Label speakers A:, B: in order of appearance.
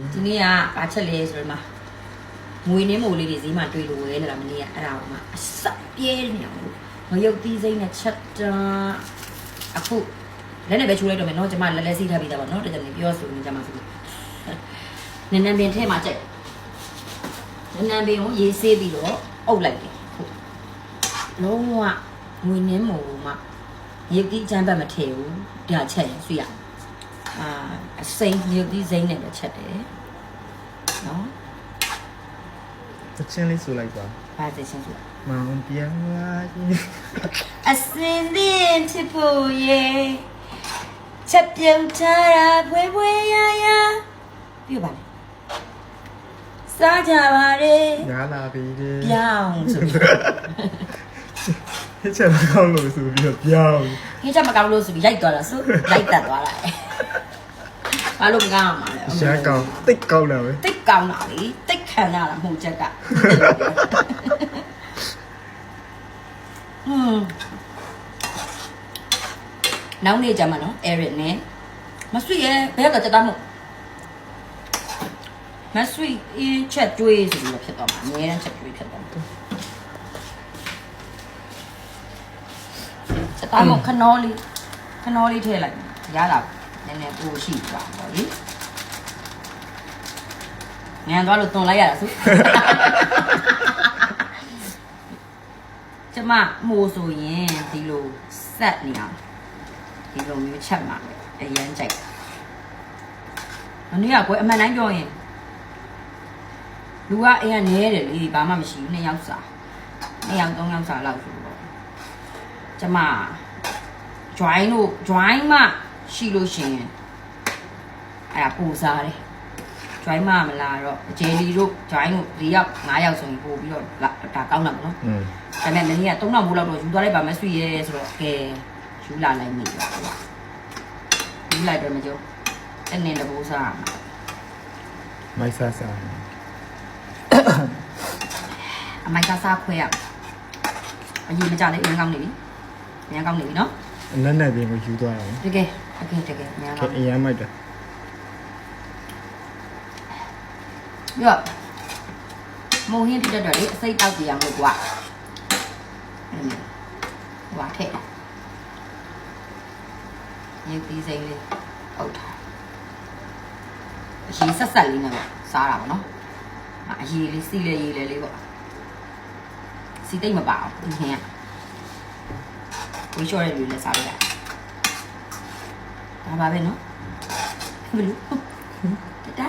A: ဒီနေ့ကဘာချက်လဲဆိုတော့မှာငွေနှင်းမိုးလေးတွေဈေးမှာတွေ့လို့ဝဲနေတာမနေ့ကအဲ့ဒါကမှအဆက်ပြဲနေအောင်လို့ငရုတ်သီးစိမ့်နဲ့ချက်တာအခုလည်းနဲ့ပဲချိုးလိုက်တော့မယ်နော်ကျမလည်းစီးထားပြီးသားပါနော်တကယ်လည်းပြောဆိုနေကြမှာဆိုနန်းနန်းပင်ထဲမှာကြိုက်နန်းနန်းပင်ကိုရေးဆေးပြီးတော့အုပ်လိုက်တယ်ဟုတ်လုံးဝငွေနှင်းမိုးမှာရုပ်သီးချမ်းပတ်မထည့်ဘူးဒါချက်ရင်ဆွေးရအစိမ့်ရုပ်သီးစိမ့်နဲ့ပဲချက်တယ်နော်
B: တချင်းလေးဆိုလိုက်ပါ
A: ဘာတချင်းဆို
B: မောင်ပြန်လာ
A: အစင်းdinချဖို့ရဲ့ချက်ပြုတ်ထားတာဘွယ်ဘွယ်ရရပြပါလေစားကြပါလေ
B: ငါလာပြီလေ
A: ပြောင်းဆို
B: ဟဲ့ချက်မကောင်းလို့ဆိုပြီးတော့ပြောင်း
A: ဟင်းချက်မကောင်းလို့ဆိုပြီးရိုက်သွားတာဆိုရိုက်တက်သွားတာဘာလို့မကောင်းမှာလဲ
B: ရှားကောင်းတိတ်ကောင်းတာပဲ
A: တိတ်ကောင်းတာလေတိတ်ခံရတာမှုချက်ကနောက်နေ့ကျမှနော် Eric နဲ့မဆွေရဲ့ဘယ်ကတက်တာမို့မဆွေအင်းချက်ကျွေးဆိုပြီးဖြစ်သွားမှာအများနဲ့ချက်ကျွေးဖြစ်သွားမှာချက်တာမို့ခနောလေးထည့်လိုက်ရတာနည်းနည်းပိုရှိသွားပါလေငန်သွားလို့တွန်လိုက်ရတာစုကျမမိုးဆိုရင်ဒီလိုဆက်နေအောင်ဒီလိုမျိုးချက်မှာအရန်ကြိုက်မနေ့ကကွယ်အမှန်တိုင်းပြောရင်လူကအိမ်ကနေတယ်လေဘာမှမရှိဘူး2ယောက်စာ2ယောက်3ယောက်စာလောက်ဆိုတော့ကျမ join မှရှိလို့ရှိရင်အဲ့ဒါပူစားတယ် join မှမလာတော့ဂျယ်လီတို့ join တို့4ယောက်5ယောက်ဆိုရင်ပို့ပြီးတော့ဒါကောင်းတာပေါ့နော်ဒါပေမဲ့မနေ့က3လောက်မို့လောက်တော့ယူသွားလိုက်ပါမယ်ဆွေရဲဆိုတော့ကဲယူလာလိုက်မိပါယူလိုက်တော့မကြောတနေ့တပိုးစား
B: မိုက်ဆာဆာ
A: အမိုက်ဆာဆာခွဲရအရင်မကြလေးအရင်ကောင်းနေပြီအရင်ကောင်းနေပြီနော်
B: နက်နက်ပင်ကိုယူသွားတယ်
A: တကယ်အများကောင်း
B: အရင်မိုက်တယ်
A: ရောမိုးဟင်းပြတ်တော့လေအစိတ်တောက်ကြအောင်လို့ကွာဟွာထည့်ရုပ်သီးစိမ့်လေးအုပ်ထားအရေးဆက်ဆက်လေးနဲ့ပေါ့စားတာပေါ့နော်အရေးလေးစီလေရေးလေလေးပေါ့စီတိတ်မပါဘူးဒီဟင်းကဝေးလျှော်တဲ့လူလည်းစားလို့ရတယ်ဒါပါပဲနော်ဘယ်လိုတတာ